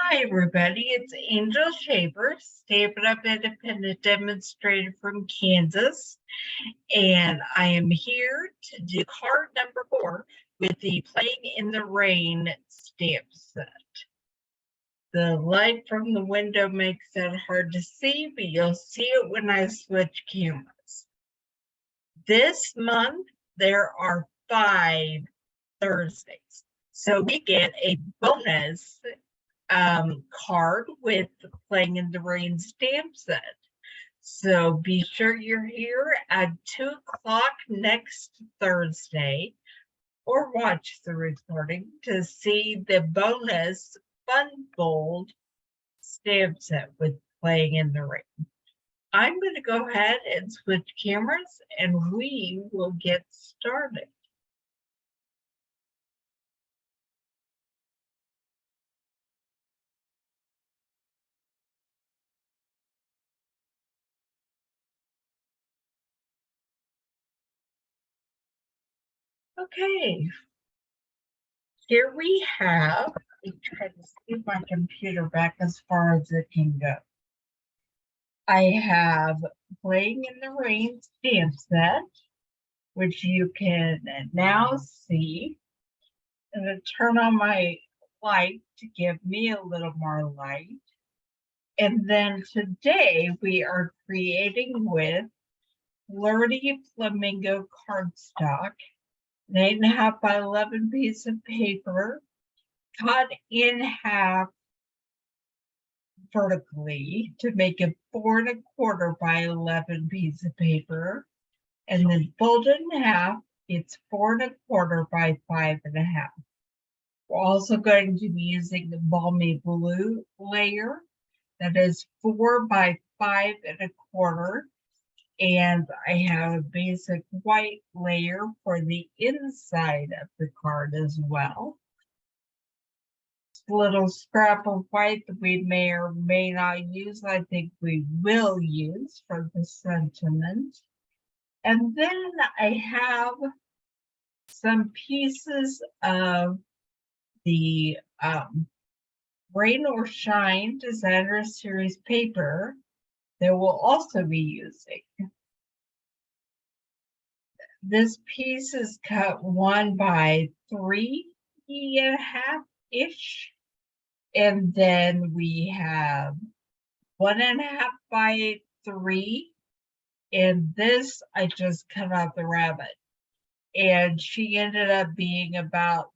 Hi, everybody. It's Angel Shaver, Stampin' Up Independent Demonstrator from Kansas. And I am here to do card number 4 with the Playing in the Rain stamp set. The light from the window makes it hard to see, but you'll see it when I switch cameras. This month, there are 5 Thursdays. So we get a bonus card with the Playing in the Rain stamp set. So be sure you're here at 2 o'clock next Thursday or watch the recording to see the bonus fun fold stamp set with Playing in the Rain. I'm going to go ahead and switch cameras and we will get started. Okay, here we have, I try to scoot my computer back as far as it can go. I have Playing in the Rain stamp set, which you can now see. I'm going to turn on my light to give me a little more light. And then today we are creating with Flirty Flamingo cardstock, an 8.5 by 11 piece of paper, cut in half vertically to make a 4 1/4 by 11 piece of paper, and then fold it in half. It's 4 1/4 by 5.5. We're also going to be using the balmy blue layer that is 4 by 5 1/4, and I have a basic white layer for the inside of the card as well. Little scrap of white that we may or may not use. I think we will use for the sentiment. And then I have some pieces of the Rain or Shine Designer Series paper that we'll also be using. This piece is cut 1 by 3.5-ish. And then we have 1.5 by 3. And this, I just cut out the rabbit. And she ended up being about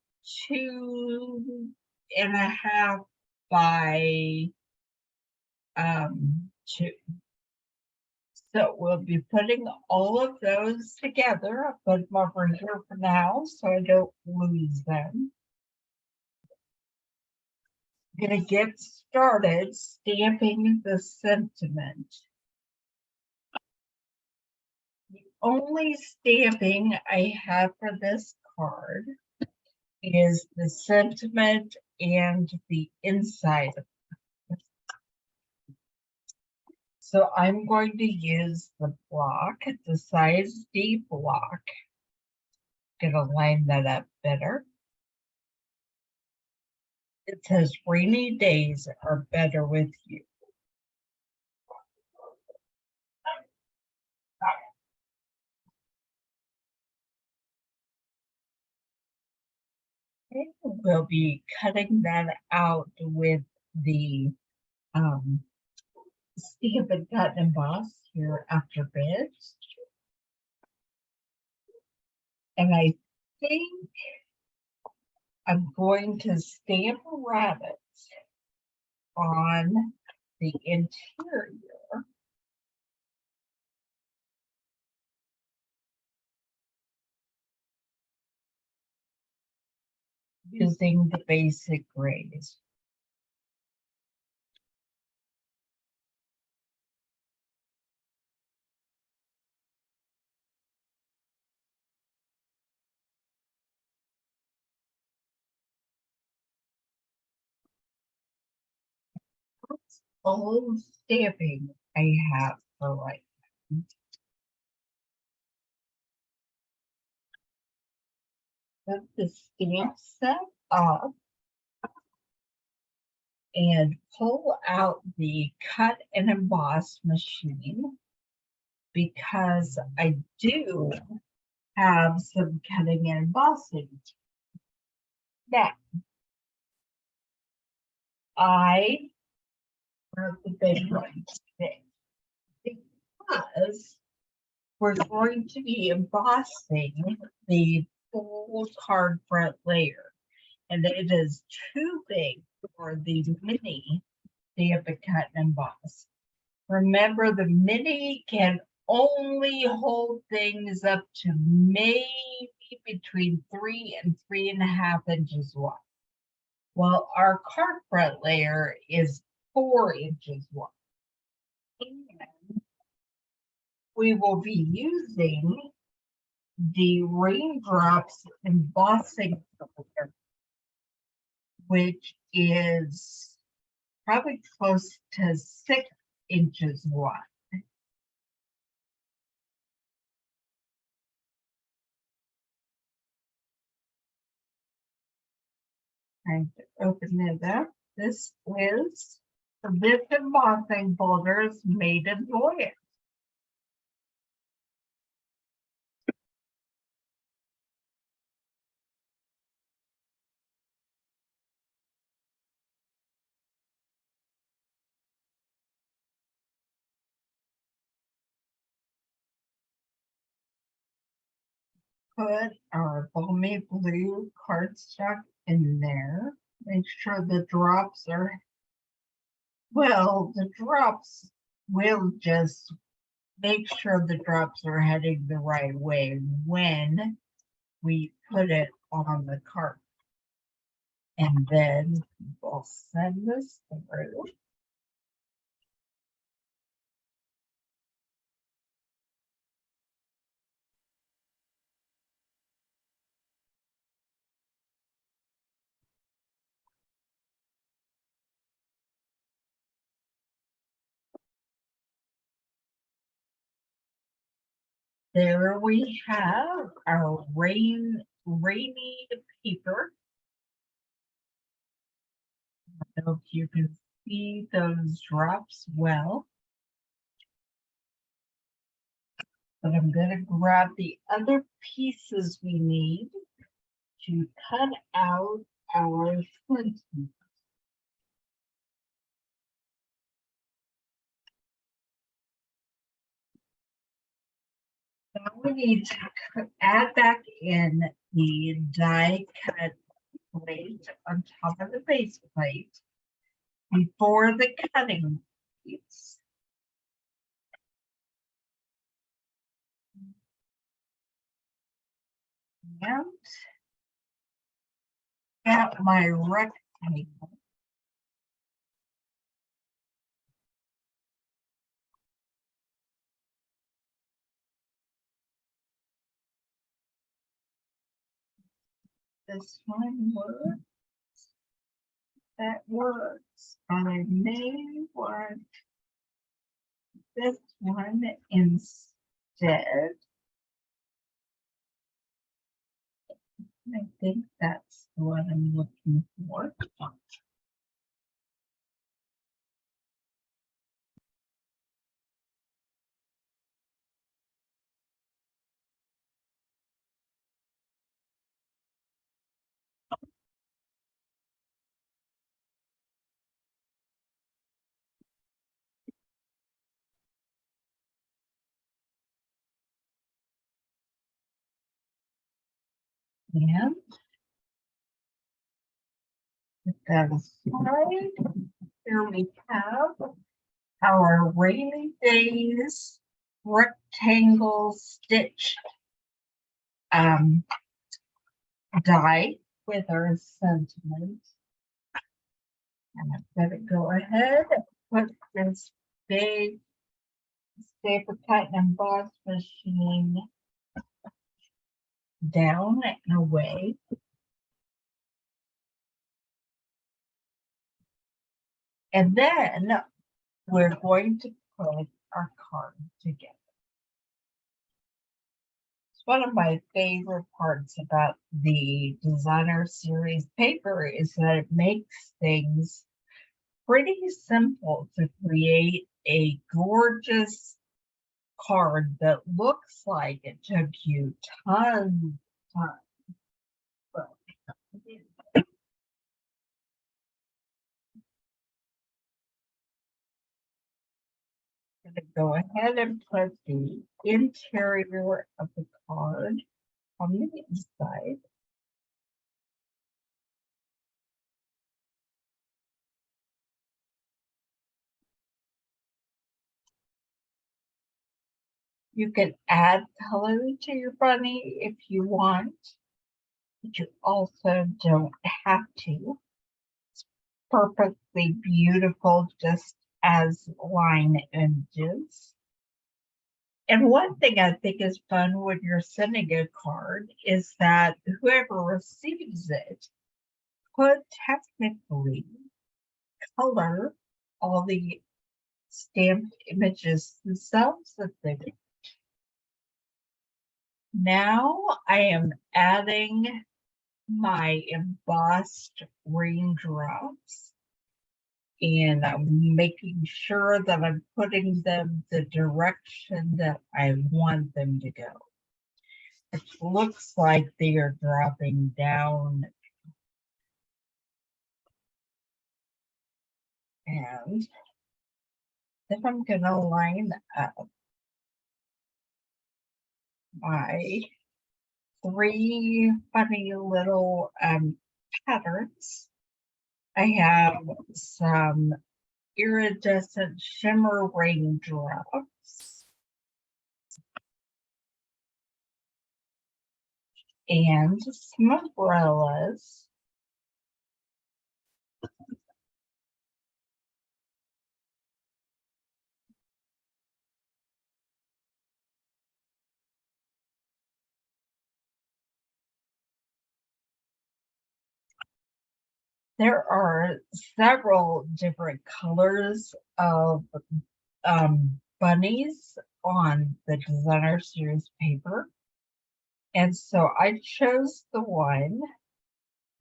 2.5 by 2. So we'll be putting all of those together. I'll put them over here for now so I don't lose them. I'm going to get started stamping the sentiment. The only stamping I have for this card is the sentiment and the inside of it. So I'm going to use the block, the size D block. I'm going to line that up better. It says rainy days are better with you. Okay, we'll be cutting that out with the Stampin' Cut and Emboss here after bit. And I think I'm going to stamp rabbits on the interior. Using the basic grays. That's all stamping I have for right now. Put the stamp set up. and pull out the cut and emboss machine because I do have some cutting and embossing. Now, I brought the big one today because we're going to be embossing the full card front layer, and it is too big for the mini Stampin' Cut and Emboss. Remember, the mini can only hold things up to maybe between 3 and 3.5 inches wide, while our card front layer is 4 inches wide. And we will be using the raindrops embossing color, which is probably close to 6 inches wide. Trying to open it up. This embossing folder is made in Voyage. Put our balmy blue cardstock in there. Make sure the drops are, well, the drops will just make sure the drops are heading the right way when we put it on the card. And then we'll send this through. There we have our rainy paper. I don't know if you can see those drops well. But I'm going to grab the other pieces we need to cut out our flint. Now we need to add back in the die cut plate on top of the base plate before the cutting piece. And got my rectangle. This one works. That works. I may want this one instead. I think that's what I'm looking for. And put that aside. Here we have our Rainy Days rectangle stitch die with our sentiments. And I'm going to go ahead and put this big Stampin' Cut and Emboss machine down and away. And then we're going to put our card together. It's one of my favorite parts about the designer series paper is that it makes things pretty simple to create a gorgeous card that looks like it took you tons of time. But I'm going to go ahead and put the interior of the card on the inside. You can add color to your bunny if you want, but you also don't have to. It's perfectly beautiful just as line images. And one thing I think is fun when you're sending a card is that whoever receives it could technically color all the stamped images themselves if they want. Now I am adding my embossed raindrops, and I'm making sure that I'm putting them the direction that I want them to go. It looks like they are dropping down, and then I'm going to line up my 3 funny little patterns. I have some iridescent shimmer raindrops and some umbrellas. There are several different colors of bunnies on the designer series paper. And so I chose the one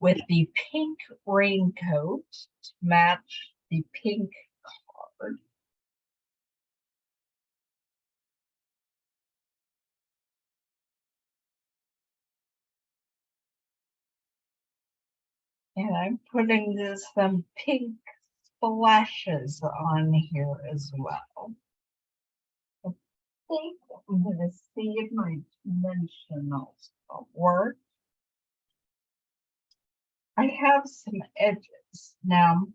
with the pink raincoat to match the pink card. And I'm putting some pink splashes on here as well. I think I'm going to see if my dimensionals will work. I have some edges. Now,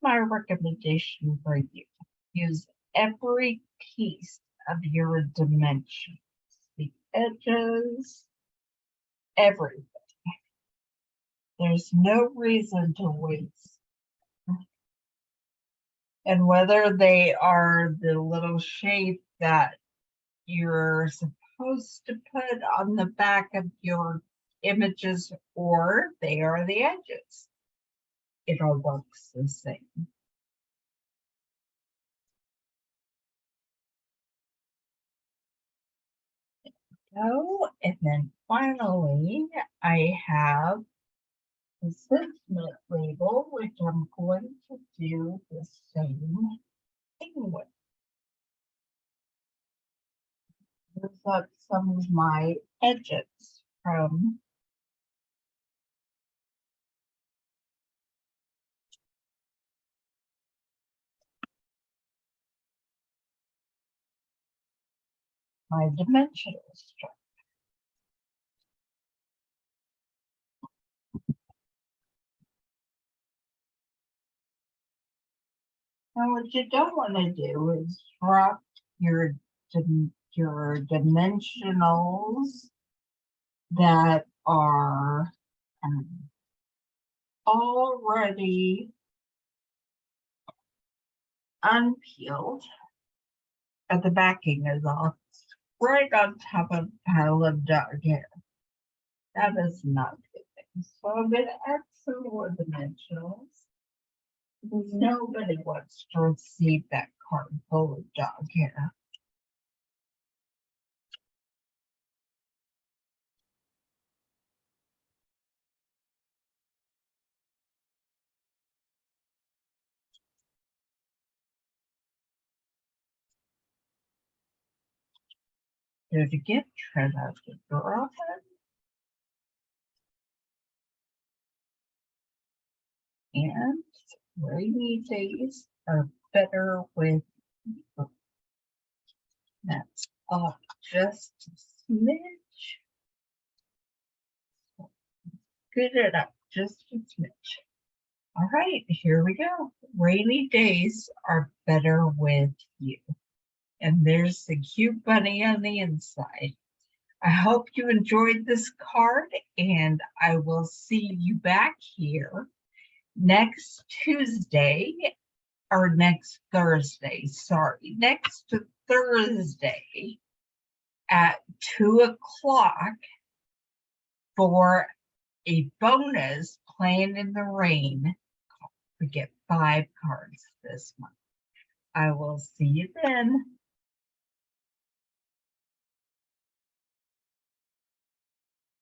my recommendation for you, use every piece of your dimensions, the edges, everything. There's no reason to waste. And whether they are the little shape that you're supposed to put on the back of your images or they are the edges, it all works the same. So, and then finally, I have the sentiment label, which I'm going to do the same thing with. These are some of my edges from my dimensional strip. Now, what you don't want to do is drop your dimensionals that are already unpeeled, and the backing is off, right on top of a pile of dog hair. That is not good thing. So I'm going to add some more dimensionals. Because nobody wants to receive that card full of dog hair. There's a gift tread out the girlhood. And rainy days are better with you. That's off just a smidge. Get it up just a smidge. All right, here we go. Rainy days are better with you. And there's the cute bunny on the inside. I hope you enjoyed this card, and I will see you back here next Tuesday, or next Thursday, sorry, next Thursday at 2 o'clock for a bonus Playing in the Rain. We get 5 cards this month. I will see you then.